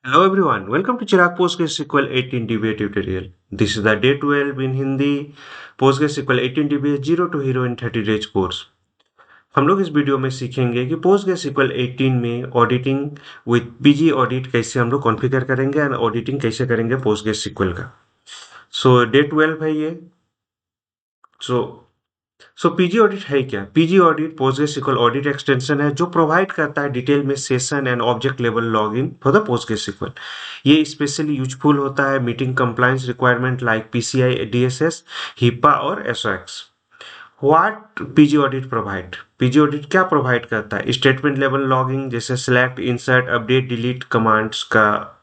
Hello everyone, welcome to Chirag PostgreSQL 18 DBA tutorial. This is the day 12 in Hindi PostgreSQL 18 DBA 0 to Hero in 30 days course. हम लोग इस video में सीखेंगे कि PostgreSQL 18 में auditing with PG audit कैसे हम लोग कॉन्फ़िगर करेंगे एंड ऑडिटिंग कैसे करेंगे PostgreSQL का। सो डे 12 है ये। सो पीजी ऑडिट है क्या? PG audit PostgreSQL audit extension है जो प्रोवाइड करता है डिटेल में session and object level login for the PostgreSQL। ये स्पेशली यूजफुल होता है meeting compliance requirement like PCI, DSS, HIPAA और SOX. What PG audit provide? PG audit क्या प्रोवाइड करता है? स्टेटमेंट लेवल लॉगिंग जैसे select, insert, update, delete commands का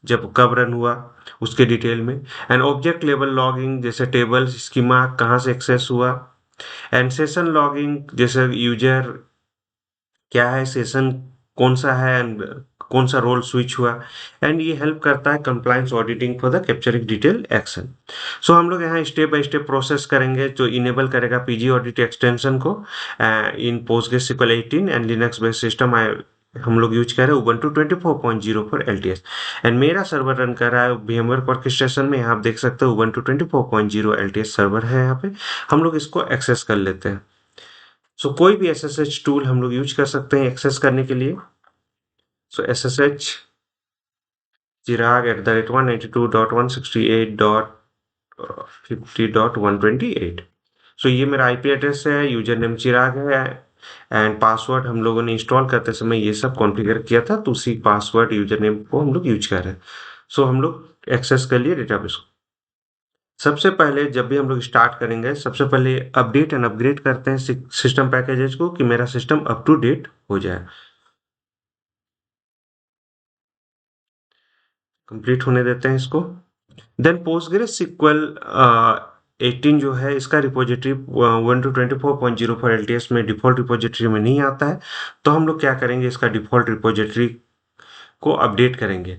जब कब रन हुआ उसके डिटेल में, एंड ऑब्जेक्ट लेवल लॉगिंग जैसे टेबल, स्कीमा कहाँ से एक्सेस हुआ, एंड सेशन लॉगिंग जैसे यूजर क्या है, सेशन कौन सा है एंड कौन सा रोल स्विच हुआ। एंड ये हेल्प करता है compliance auditing for the capturing detail action. So हम लोग यहाँ स्टेप बाय स्टेप प्रोसेस करेंगे जो इनेबल करेगा पीजी ऑडिट एक्सटेंशन को इन PostgreSQL 18 and Linux based system. हम लोग यूज कर रहे हैं उबंटू 24.0 फॉर एलटीएस एंड मेरा सर्वर रन कर रहा है VMware ऑर्केस्ट्रेशन में। यहाँ आप देख सकते हो उबंटू 24.0 एलटीएस सर्वर है यहाँ पे। हम लोग इसको एक्सेस कर लेते हैं। कोई भी SSH टूल हम लोग यूज कर सकते हैं एक्सेस करने के लिए। SSH चिराग @192.168.50.128। ये मेरा आईपी एड्रेस है, यूजर नेम चिराग है एंड पासवर्ड हम लोगों ने इंस्टॉल करते समय ये सब कॉन्फ़िगर किया था, तो उसी पासवर्ड यूजर नेम को हम लोग यूज कर रहे हैं। हम लोग एक्सेस कर लिए डेटाबेस को। सबसे पहले जब भी हम लोग स्टार्ट करेंगे, सबसे पहले अपडेट एंड अपग्रेड करते हैं सिस्टम पैकेजेस को कि मेरा सिस्टम अप टू डेट हो जाए। कंप्लीट होने देते हैं इसको। देन पोस्टग्रेस सिक्वल 18 जो है इसका रिपोजिटरी 1 to 24.0 फॉर एलटीएस में डिफॉल्ट रिपोजिटरी में नहीं आता है। तो हम लोग क्या करेंगे, इसका डिफॉल्ट रिपोजिटरी को अपडेट करेंगे।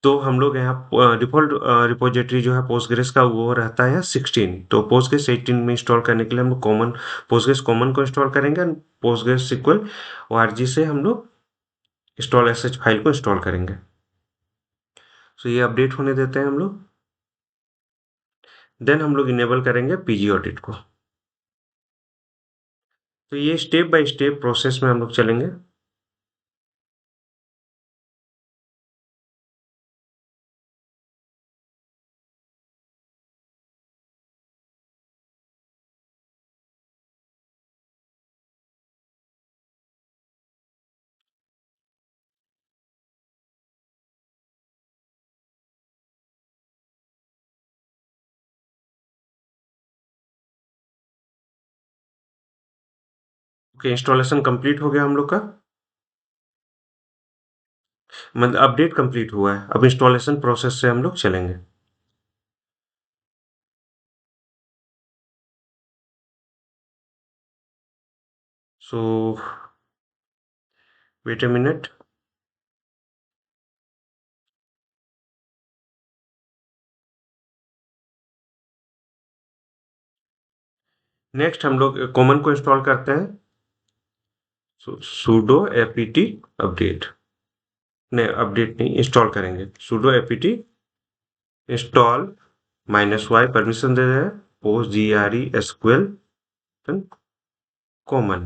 तो हम लोग यहाँ डिफॉल्ट रिपोजिटरी जो है पोस्टग्रेस का वो रहता है 16। तो पोस्टग्रेस 18 में इंस्टॉल करने के लिए हम लोग पोस्टग्रेस कॉमन को इंस्टॉल करेंगे। पोस्टग्रेस सिक्वल ORG से हम लोग इंस्टॉल एसएच फाइल को इंस्टॉल करेंगे। ये अपडेट होने देते हैं हम लोग। देन हम लोग इनेबल करेंगे पीजी ऑडिट को। ये स्टेप बाय स्टेप प्रोसेस में हम लोग चलेंगे। ओके, इंस्टॉलेशन कंप्लीट हो गया हम लोग का। मतलब अपडेट कंप्लीट हुआ है, अब इंस्टॉलेशन प्रोसेस से हम लोग चलेंगे। So wait a minute. Next हम लोग कॉमन को इंस्टॉल करते हैं। sudo apt अपडेट, नहीं अपडेट नहीं, इंस्टॉल करेंगे। sudo apt install -y permission दे रहे हैं PostgreSQL कॉमन।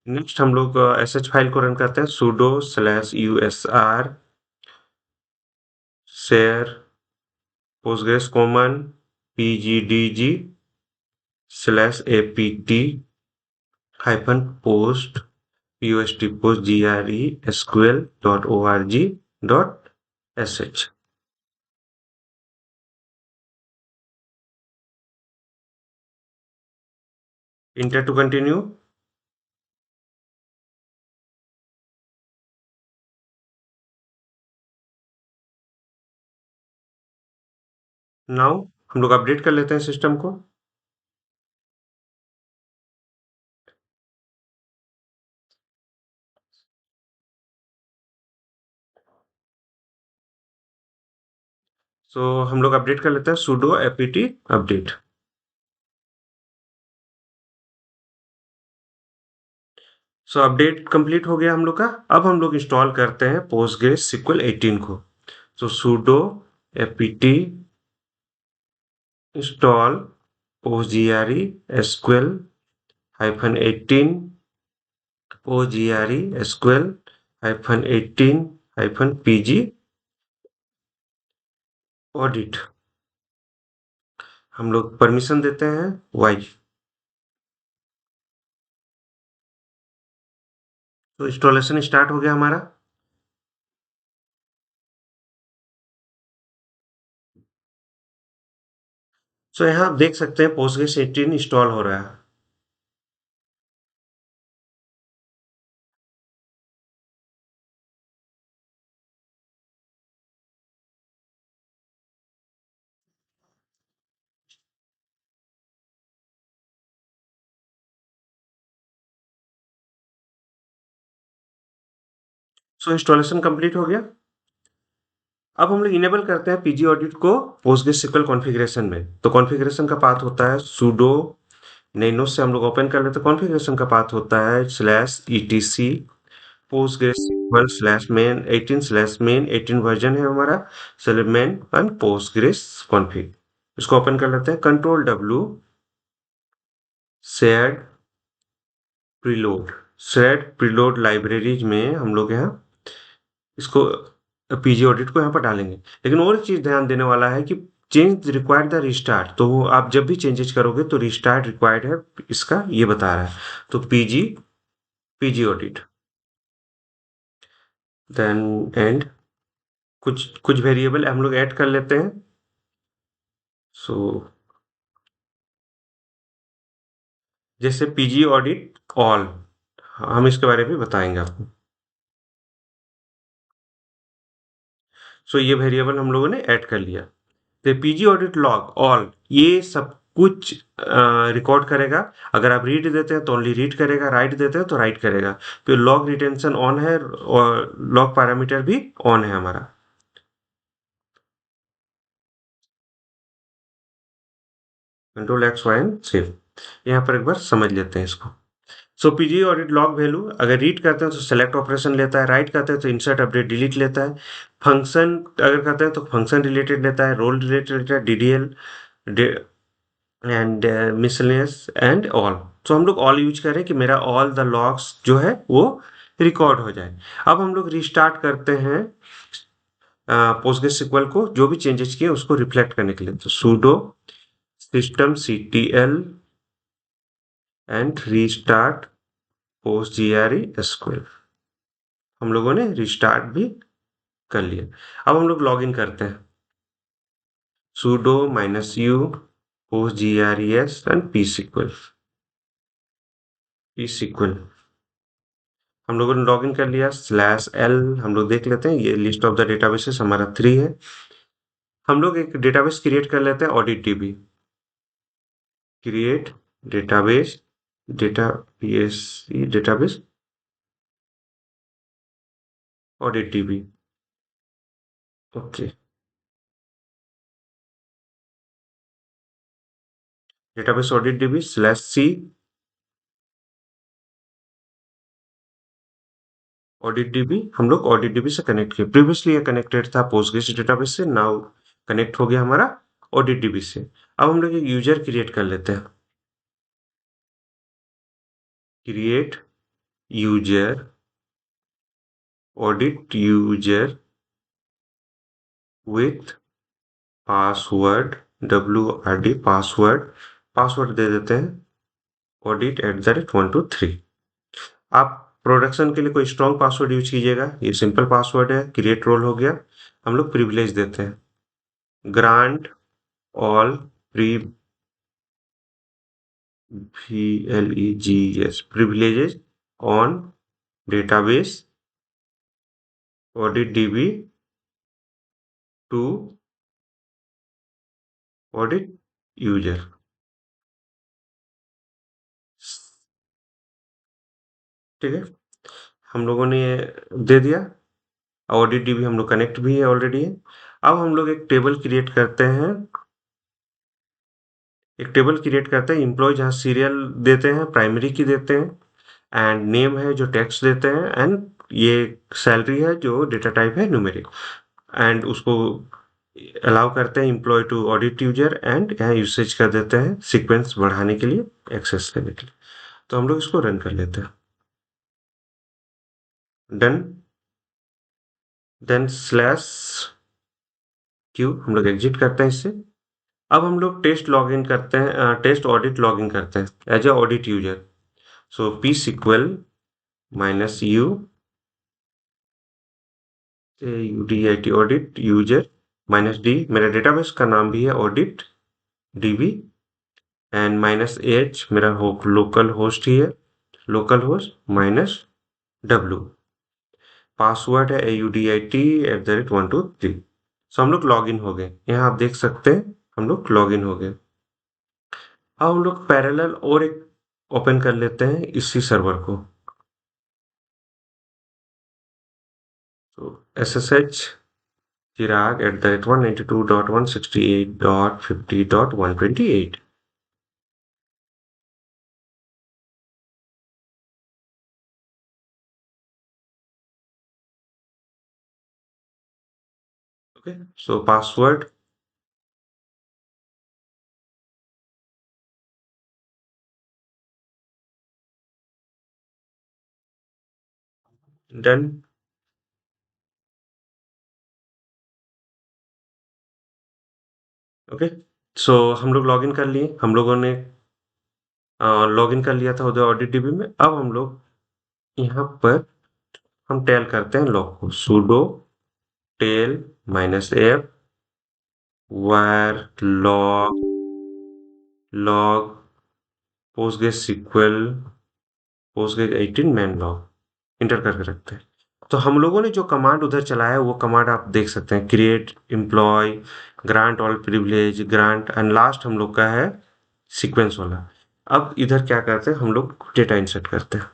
नेक्स्ट हम लोग sh फाइल को रन करते हैं sudo/usr share postgres common pgdg/apt postgresql.org.sh। Enter to continue. Now हम लोग अपडेट कर लेते हैं सिस्टम को। हम लोग अपडेट कर लेते हैं sudo apt अपडेट। सो अपडेट कंप्लीट हो गया हम लोग का। अब हम लोग इंस्टॉल करते हैं पोस्टग्रेस SQL 18 को। तो sudo apt install PostgreSQL -18 PostgreSQL -18 -pg audit। हम लोग परमिशन देते हैं y। तो इंस्टॉलेशन स्टार्ट हो गया हमारा। सो यहाँ आप देख सकते हैं पोस्टग्रेस 18 इंस्टॉल हो रहा है। सो इंस्टॉलेशन कंप्लीट हो गया। अब हम लोग इनेबल करते हैं पीजी ऑडिट को पोस्टग्रेस SQL कॉन्फ़िगरेशन में। तो कॉन्फ़िगरेशन का पाथ होता है sudo नैनो से हम लोग ओपन कर लेते हैं। कॉन्फ़िगरेशन का पाथ होता है /etc postgresql /main 18 18 वर्जन है हमारा main and postgres config। इसको ओपन कर लेते हैं। Control W shared preload libraries में हम लोग यहाँ इसको पीजी ऑडिट को यहाँ पर डालेंगे। लेकिन और एक चीज ध्यान देने वाला है कि चेंज रिक्वायर्ड द रिस्टार्ट। तो आप जब भी चेंजेस करोगे तो रिस्टार्ट रिक्वायर्ड है, इसका ये बता रहा है। तो PG PG audit then and कुछ कुछ वेरिएबल हम लोग ऐड कर लेते हैं। सो जैसे पीजी ऑडिट ऑल, हम इसके बारे में बताएंगे आपको। सो ये वेरिएबल हम लोगों ने ऐड कर लिया। तो पीजी ऑडिट लॉग ऑल ये सब कुछ रिकॉर्ड करेगा। अगर आप रीड देते हैं तो ओनली रीड करेगा, राइट देते हैं तो राइट करेगा। तो लॉग रिटेंशन ऑन है और लॉग पैरामीटर भी ऑन है हमारा। Control X Y and save. यहाँ पर एक बार समझ लेते हैं इसको। So PG audit log value अगर रीड करते हैं तो सेलेक्ट ऑपरेशन लेता है, राइट करते हैं तो इंसर्ट अपडेट डिलीट लेता है, फंक्शन अगर करते हैं तो फंक्शन रिलेटेड लेता है, रोल रिलेटेड लेता है, DDL and miscellaneous and all. तो हम लोग ऑल यूज करें कि मेरा ऑल द लॉग्स जो है वो रिकॉर्ड हो जाए। अब हम लोग रिस्टार्ट करते हैं पोस्टग्रेस SQL को, जो भी चेंजेस किए उसको रिफ्लेक्ट करने के लिए। तो sudo systemctl and restart PostgreSQL। हम लोगों ने रिस्टार्ट भी कर लिया। अब हम लोग लॉग इन करते हैं। sudo -u postgres and psql। हम लोगों ने लॉग इन कर लिया। /l हम लोग देख लेते हैं, ये लिस्ट ऑफ द डेटाबेसेस हमारा 3 है। हम लोग एक डेटाबेस क्रिएट कर लेते हैं audit dB. Create database database audit dB. Okay, database audit dB /c audit dB. हम लोग ऑडिट डीबी से कनेक्ट किए। प्रीवियसली ये कनेक्टेड था पोस्टग्रेस डेटाबेस से, नाउ कनेक्ट हो गया हमारा ऑडिट डीबी से। अब हम लोग एक यूजर क्रिएट कर लेते हैं। Create user audit user with password WRD password दे देते हैं audit@123। आप प्रोडक्शन के लिए कोई स्ट्रॉन्ग पासवर्ड यूज कीजिएगा। ये सिंपल पासवर्ड है। क्रिएट रोल हो गया। हम लोग प्रिविलेज देते हैं। Grant all privileges on database audit DB to audit user। ठीक है, हम लोगों ने दे दिया। ऑडिट डीबी हम लोग कनेक्ट भी है ऑलरेडी है। अब हम लोग एक टेबल क्रिएट करते हैं। एम्प्लॉय जहाँ सीरियल देते हैं प्राइमरी की देते हैं एंड नेम है जो टेक्स्ट देते हैं, एंड ये सैलरी है जो डेटा टाइप है न्यूमेरिक, एंड उसको अलाउ करते हैं employ to audit user, and यहाँ यूसेज कर देते हैं सीक्वेंस बढ़ाने के लिए, एक्सेस करने के लिए। तो हम लोग इसको रन कर लेते हैं। डन, देन स्लैश क्यू हम लोग एग्जिट करते हैं इससे। अब हम लोग टेस्ट लॉगिन करते हैं, टेस्ट ऑडिट लॉगिन करते हैं as a audit user. So P sequel minus U UDIT audit user minus D, मेरा डेटाबेस का नाम भी है audit DB, and minus H मेरा लोकल होस्ट ही है, local host minus W, password है AUDIT@123। सो हम लोग लॉग इन हो गए, यहाँ आप देख सकते हैं हम लोग लॉग इन हो गए। अब हम लोग पैरेलल और एक ओपन कर लेते हैं इसी सर्वर को। तो SSH chirag@192.168.50.128। Okay, so password done. Okay, so हम लोग लॉगिन कर लिए, हम लोगों ने लॉगिन कर लिया था उधर ऑडिट DB में। अब हम लोग यहाँ पर हम टेल करते हैं लॉग को, sudo tail -f var log PostgreSQL postgres 18 main log enter करके रखते हैं। तो हम लोगों ने जो कमांड उधर चलाया है वो कमांड आप देख सकते हैं, create employ, grant all privilege, grant, and last हम लोग का है सीक्वेंस वाला। अब इधर क्या करते हैं, हम लोग डेटा इंसर्ट करते हैं,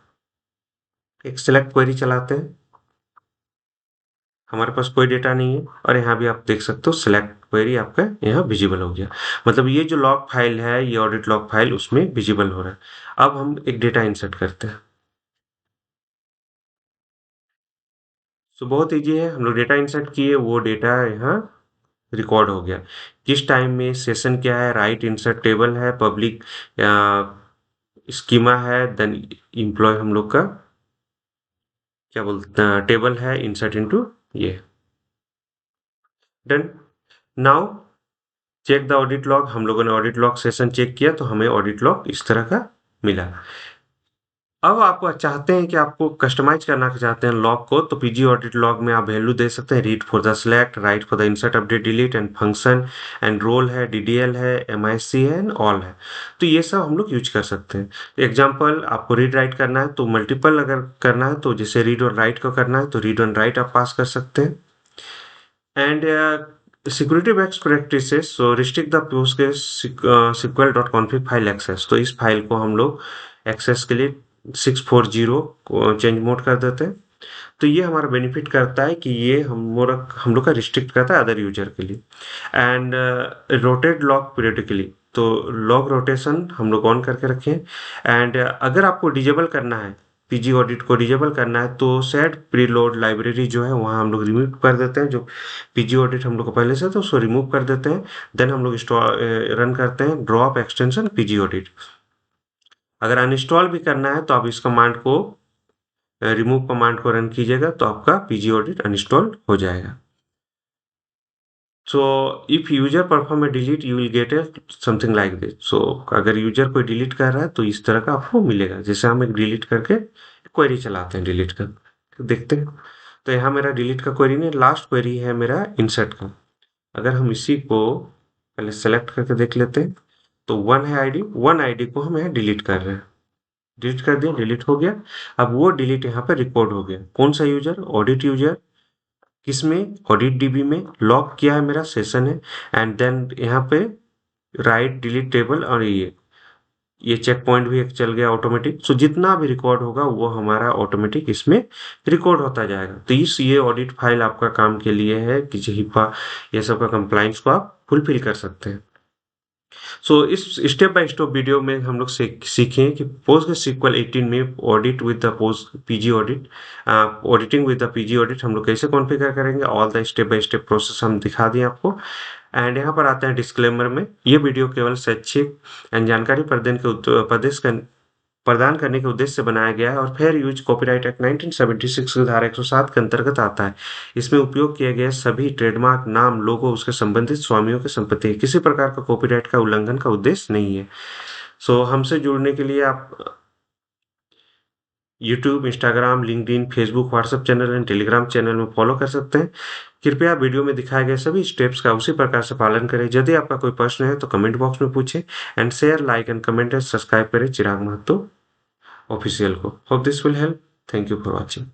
एक सेलेक्ट क्वेरी चलाते हैं, हमारे पास कोई डेटा नहीं है, और यहाँ भी आप देख सकते हो सिलेक्ट क्वेरी आपका यहाँ विजिबल हो गया। मतलब ये जो लॉग फाइल है, ये ऑडिट लॉग फाइल उसमें विजिबल हो रहा है। अब हम एक डेटा इंसर्ट करते हैं। तो बहुत ईजी है, हम लोग डेटा इंसर्ट किए, वो डेटा यहाँ रिकॉर्ड हो गया। किस टाइम में, सेशन क्या है, राइट इंसर्ट टेबल है, पब्लिक स्कीमा है, देन एम्प्लॉय हम लोग का क्या बोलते हैं टेबल है, इंसर्ट इनटू ये। Done. Now check the audit log, हम लोगों ने ऑडिट लॉग सेशन चेक किया तो हमें ऑडिट लॉग इस तरह का मिला। अब आप चाहते हैं कि आपको कस्टमाइज करना चाहते हैं लॉग को, तो पीजी ऑडिट लॉग में आप वैल्यू दे सकते हैं, read for the select, write for the insert update delete, and function, and role है, DDL है, MIC है, एंड ऑल है। तो ये सब हम लोग यूज कर सकते हैं। एग्जाम्पल, आपको रीड राइट करना है तो मल्टीपल अगर करना है तो जैसे रीड और राइट को करना है तो रीड और राइट आप पास कर सकते हैं। And security best practices, so restrict the postgres SQL.config file access. तो इस फाइल को हम लोग एक्सेस के लिए 640 को चेंज मोड कर देते हैं। तो ये हमारा बेनिफिट करता है कि ये हम लोग का रिस्ट्रिक्ट करता है अदर यूजर के लिए। एंड रोटेट लॉग पीरियडिकली, तो लॉग रोटेशन हम लोग ऑन करके रखें। एंड अगर आपको डिजेबल करना है, पीजी ऑडिट को डिजेबल करना है, तो सेट प्रीलोड लाइब्रेरी जो है वहाँ हम लोग रिमूव कर देते हैं, जो पीजी ऑडिट हम लोग को पहले से तो उसको रिमूव कर देते हैं। देन हम लोग रन करते हैं ड्रॉप एक्सटेंशन पीजी ऑडिट। अगर अनइंस्टॉल भी करना है तो आप इस कमांड को, रिमूव कमांड को रन कीजिएगा तो आपका पीजी ऑडिट अनइंस्टॉल हो जाएगा। So if user perform a delete you will get a something like this. So अगर यूजर कोई डिलीट कर रहा है तो इस तरह का आपको मिलेगा। जैसे हम एक डिलीट करके क्वेरी चलाते हैं डिलीट कर, तो देखते हैं। तो यहाँ मेरा डिलीट का क्वेरी नहीं, लास्ट क्वेरी है मेरा इंसर्ट का। अगर हम इसी को पहले सेलेक्ट करके देख लेते हैं, तो वन है आईडी, वन आईडी को हम यहाँ डिलीट कर रहे हैं, डिलीट कर दिया, डिलीट हो गया। अब वो डिलीट यहाँ पे रिकॉर्ड हो गया। कौन सा यूजर, ऑडिट यूजर, किसमें, ऑडिट DB में, लॉग किया है मेरा सेशन है, एंड देन यहाँ पे राइट डिलीट टेबल, और ये चेक पॉइंट भी एक चल गया ऑटोमेटिक। सो जितना भी रिकॉर्ड होगा वो हमारा ऑटोमेटिक इसमें रिकॉर्ड होता जाएगा। तो ये ऑडिट फाइल आपका काम के लिए है कि HIPAA ये सब का कंप्लाइंस को आप फुलफिल कर सकते हैं। सो इस स्टेप बाय स्टेप वीडियो में हम लोग सीखें कि PostgreSQL 18 में audit with the post PG audit auditing with the PG audit हम लोग कैसे कॉन्फ़िगर करेंगे। All the step by step process हम दिखा दिए आपको। एंड यहाँ पर आते हैं डिस्क्लेमर में। ये वीडियो केवल शैक्षिक एंड जानकारी प्रदान करने के उद्देश्य से बनाया गया है और फेयर यूज कॉपीराइट एक्ट 1976 की धारा 107 के अंतर्गत आता है। इसमें उपयोग किए गए सभी ट्रेडमार्क, नाम, लोगो उसके संबंधित स्वामियों की संपत्ति है। किसी प्रकार का कॉपीराइट का उल्लंघन का उद्देश्य नहीं है। सो हमसे जुड़ने के लिए आप YouTube, Instagram, LinkedIn, Facebook, WhatsApp channel and Telegram channel में फॉलो कर सकते हैं। कृपया वीडियो में दिखाए गए सभी स्टेप्स का उसी प्रकार से पालन करें। यदि आपका कोई प्रश्न है तो कमेंट बॉक्स में पूछें। And share, like and comment and subscribe करें चिराग महतो ऑफिशियल को। Hope this will help. Thank you for watching.